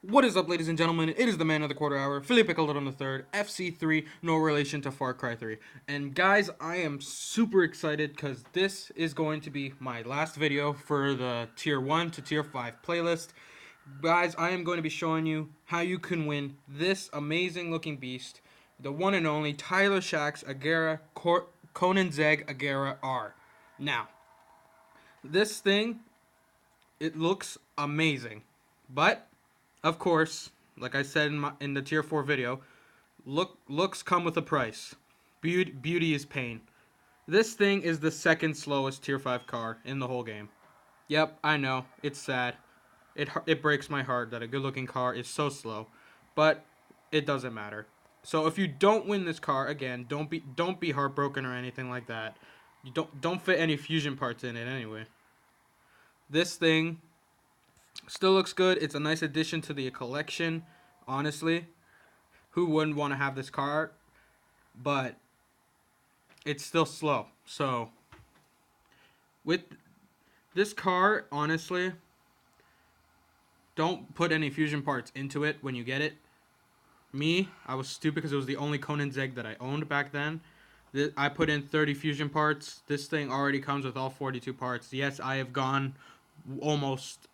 What is up, ladies and gentlemen? It is the man of the quarter hour, Felipe Calderon III, FC3, no relation to Far Cry 3. And guys, I am super excited because this is going to be my last video for the Tier 1 to Tier 5 playlist. Guys, I am going to be showing you how you can win this amazing looking beast, the one and only Tyler Shack's Agera Conan Zeg Agera R. Now, this thing, it looks amazing, but of course, like I said in the tier 4 video, looks come with a price. Beauty is pain. This thing is the second slowest tier 5 car in the whole game. Yep, I know, it's sad. It breaks my heart that a good looking car is so slow, but it doesn't matter. So if you don't win this car, again, don't be heartbroken or anything like that. You don't fit any fusion parts in it anyway. This thing still looks good. It's a nice addition to the collection, honestly. Who wouldn't want to have this car? But it's still slow. So with this car, honestly, don't put any fusion parts into it when you get it. Me, I was stupid because it was the only Conan Zeg that I owned back then. I put in 30 fusion parts. This thing already comes with all 42 parts. Yes, I have gone almost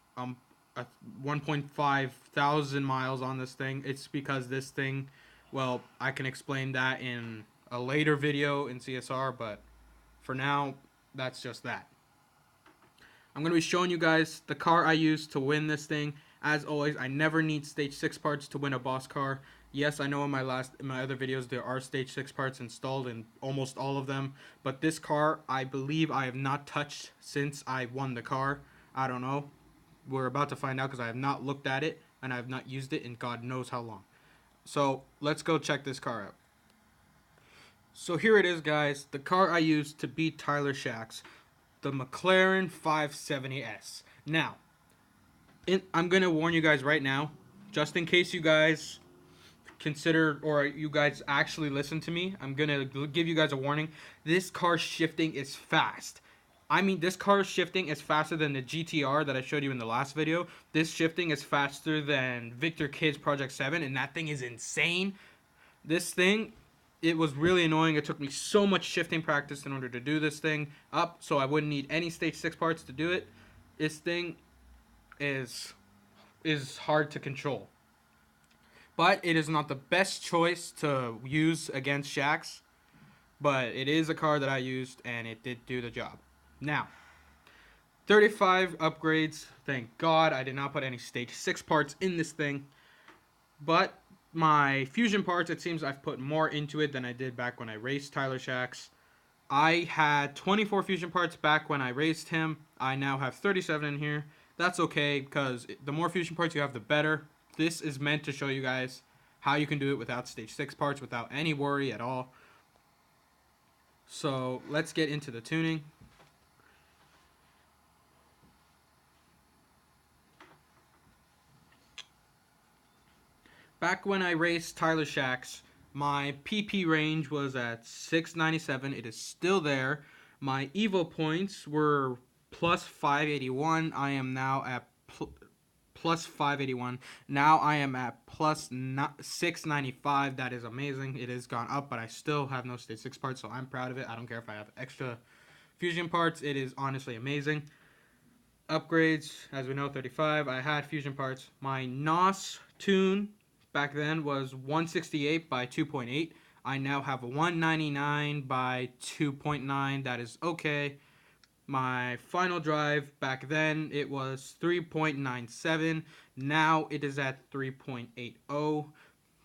1.5 thousand miles on this thing. It's because this thing, well, I can explain that in a later video in CSR, but for now, that's just that. I'm going to be showing you guys the car I used to win this thing. As always, I never need stage 6 parts to win a boss car. Yes, I know in my other videos there are stage 6 parts installed in almost all of them, but this car I believe I have not touched since I won the car. I don't know. We're about to find out because I have not looked at it and I have not used it in God knows how long. So let's go check this car out. So here it is, guys. The car I used to beat Tyler Shack's, the McLaren 570S. Now, I'm going to warn you guys right now, just in case you guys consider or you guys actually listen to me, I'm going to give you guys a warning. This car shifting is fast. I mean, this car shifting is faster than the GTR that I showed you in the last video. This shifting is faster than Victor Kid's Project 7, and that thing is insane. This thing, it was really annoying. It took me so much shifting practice in order to do this thing up, so I wouldn't need any stage 6 parts to do it. This thing is hard to control. But it is not the best choice to use against Shaxx, but it is a car that I used, and it did do the job. Now, 35 upgrades. Thank God I did not put any stage 6 parts in this thing. But my fusion parts, it seems I've put more into it than I did back when I raced Tyler Shaxx. I had 24 fusion parts back when I raced him. I now have 37 in here. That's okay, because the more fusion parts you have, the better. This is meant to show you guys how you can do it without stage 6 parts, without any worry at all. So let's get into the tuning. Back when I raced Tyler Shaxx, my PP range was at 697. It is still there. My Evo points were plus 581. I am now at plus 581. Now I am at plus 695. That is amazing. It has gone up, but I still have no stage 6 parts, so I'm proud of it. I don't care if I have extra fusion parts. It is honestly amazing. Upgrades, as we know, 35. I had fusion parts. My NOS tune back then was 168 by 2.8. I now have a 199 by 2.9. That is okay. My final drive back then, it was 3.97. Now it is at 3.80.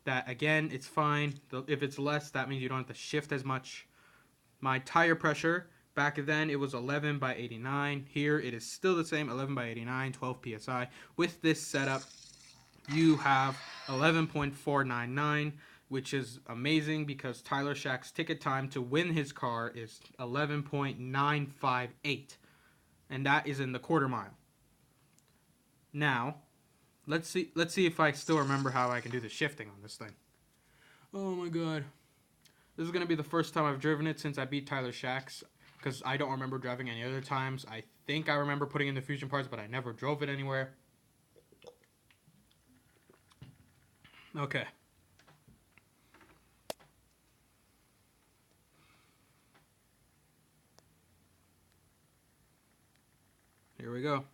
That, again, it's fine. If it's less, that means you don't have to shift as much. My tire pressure, back then it was 11 by 89. Here it is still the same, 11 by 89, 12 psi. With this setup, you have 11.499, which is amazing because Tyler Shack's ticket time to win his car is 11.958, and that is in the quarter mile. Now, let's see if I still remember how I can do the shifting on this thing. Oh my god. This is going to be the first time I've driven it since I beat Tyler Shack's, because I don't remember driving any other times. I think I remember putting in the fusion parts, but I never drove it anywhere. Okay. Here we go.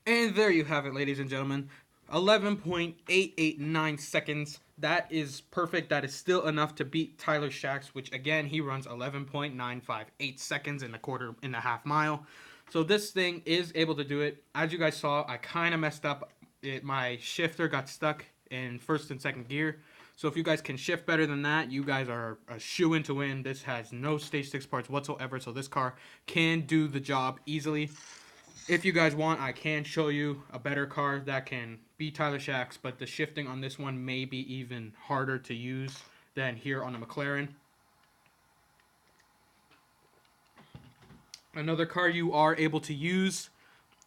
And there you have it, ladies and gentlemen. 11.889 seconds. That is perfect. That is still enough to beat Tyler Shack's, which again he runs 11.958 seconds in the half mile. So this thing is able to do it. As you guys saw, I kind of messed up. My shifter got stuck in first and second gear. So if you guys can shift better than that, you guys are a shoe in to win. This has no stage 6 parts whatsoever, so this car can do the job easily. If you guys want, I can show you a better car that can beat Tyler Shack's, but the shifting on this one may be even harder to use than here on the McLaren. Another car you are able to use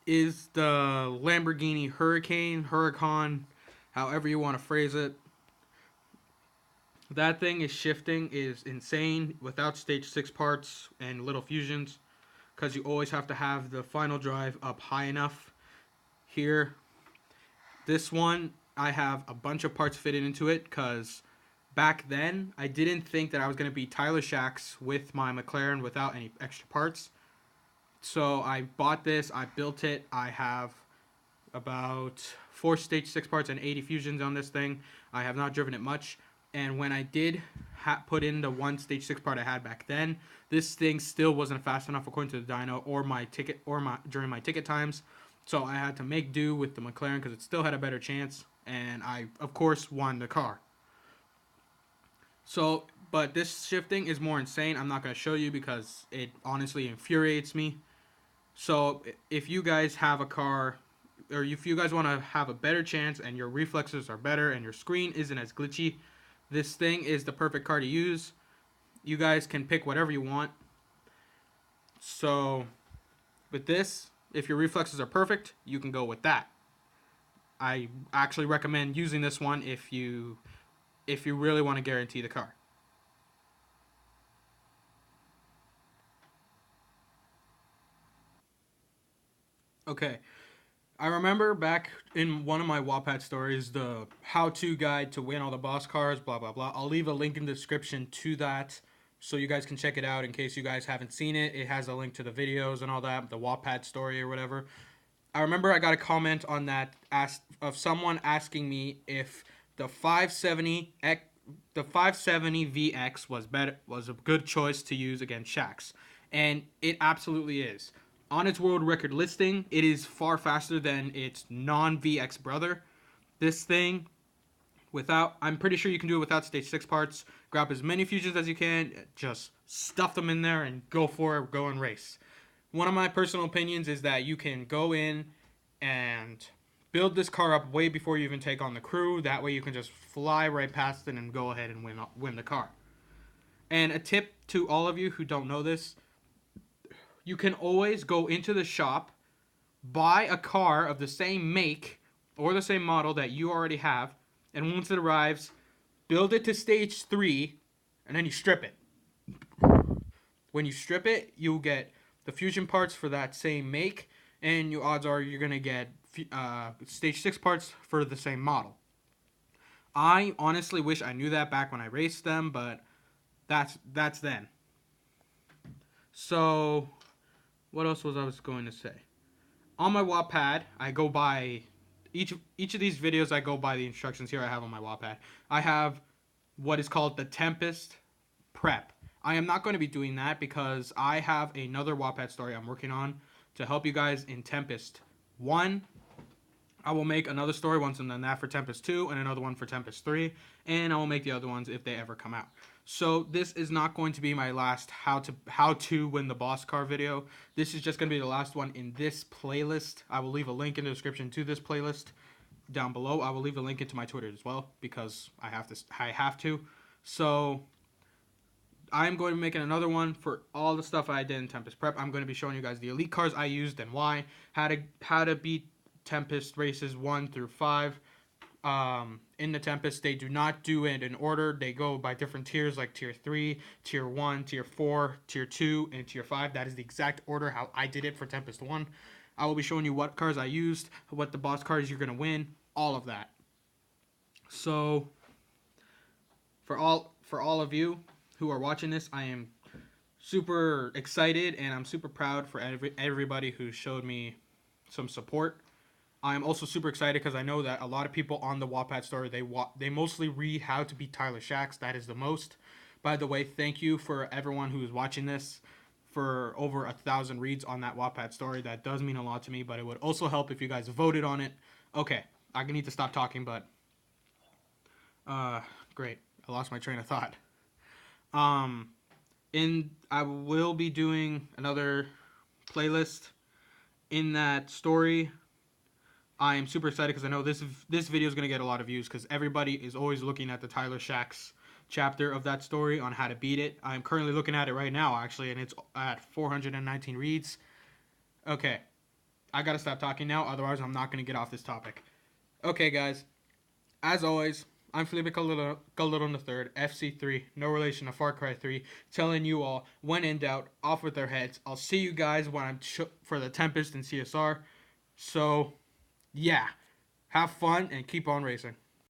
is the Lamborghini Huracan, however you want to phrase it. That thing is shifting is insane without stage 6 parts and little fusions, because you always have to have the final drive up high enough. Here, this one, I have a bunch of parts fitted into it, because back then, I didn't think that I was going to beat Tyler Shack's with my McLaren without any extra parts. So I bought this, I built it, I have about 4 stage 6 parts and 80 fusions on this thing. I have not driven it much. And when I did put in the 1 stage 6 part I had back then, this thing still wasn't fast enough according to the dyno or my ticket during my ticket times. So I had to make do with the McLaren because it still had a better chance, and I of course won the car. So, but this shifting is more insane. I'm not going to show you because it honestly infuriates me. So if you guys have a car, or if you guys want to have a better chance and your reflexes are better and your screen isn't as glitchy, this thing is the perfect car to use. You guys can pick whatever you want. So with this, if your reflexes are perfect, you can go with that. I actually recommend using this one if you really want to guarantee the car. Okay. I remember back in one of my Wattpad stories, the how-to guide to win all the boss cars, blah, blah, blah. I'll leave a link in the description to that so you guys can check it out in case you guys haven't seen it. It has a link to the videos and all that, the Wattpad story or whatever. I remember I got a comment on that of someone asking me if the 570 VX was a good choice to use against Shaxx, and it absolutely is. On its world record listing, it is far faster than its non-VX brother. This thing, I'm pretty sure you can do it without stage 6 parts. Grab as many fusions as you can, just stuff them in there and go for it, go and race. One of my personal opinions is that you can go in and build this car up way before you even take on the crew. That way you can just fly right past it and go ahead and win the car. And a tip to all of you who don't know this, you can always go into the shop, buy a car of the same make or the same model that you already have, and once it arrives, build it to stage 3, and then you strip it. When you strip it, you'll get the fusion parts for that same make, and your odds are you're going to get stage 6 parts for the same model. I honestly wish I knew that back when I raced them, but that's then. So, what else was I going to say? On my Wattpad, I go by each of these videos. I go by the instructions here I have on my Wattpad. I have what is called the Tempest Prep. I am not going to be doing that because I have another Wattpad story I'm working on to help you guys in Tempest 1. I will make another story once I'm done that for Tempest 2 and another one for Tempest 3, and I will make the other ones if they ever come out. So this is not going to be my last how to win the boss car video. This is just going to be the last one in this playlist. I will leave a link in the description to this playlist down below. I will leave a link into my Twitter as well because I have to. So I'm going to be making another one for all the stuff I did in Tempest Prep. I'm going to be showing you guys the elite cars I used and why, how to beat Tempest races 1 through 5. In the Tempest, they do not do it in order. They go by different tiers, like tier 3, tier 1, tier 4, tier 2, and tier 5. That is the exact order how I did it for Tempest 1. I will be showing you what cars I used, what the boss cars you're going to win, all of that. So for all of you who are watching this, I am super excited and I'm super proud for everybody who showed me some support. I'm also super excited because I know that a lot of people on the Wattpad story, they mostly read how to beat Tyler Shacks. That is the most. By the way, thank you for everyone who is watching this for over 1,000 reads on that Wattpad story. That does mean a lot to me, but it would also help if you guys voted on it. Okay, I need to stop talking, but great. I lost my train of thought. I will be doing another playlist in that story. I am super excited because I know this video is going to get a lot of views because everybody is always looking at the Tyler Shacks chapter of that story on how to beat it. I'm currently looking at it right now, actually, and it's at 419 reads. Okay, I got to stop talking now, otherwise I'm not going to get off this topic. Okay, guys, as always, I'm Felipe Calderon III, FC3, no relation to Far Cry 3, telling you all, when in doubt, off with their heads. I'll see you guys when I'm for the Tempest and CSR. So, yeah, have fun and keep on racing.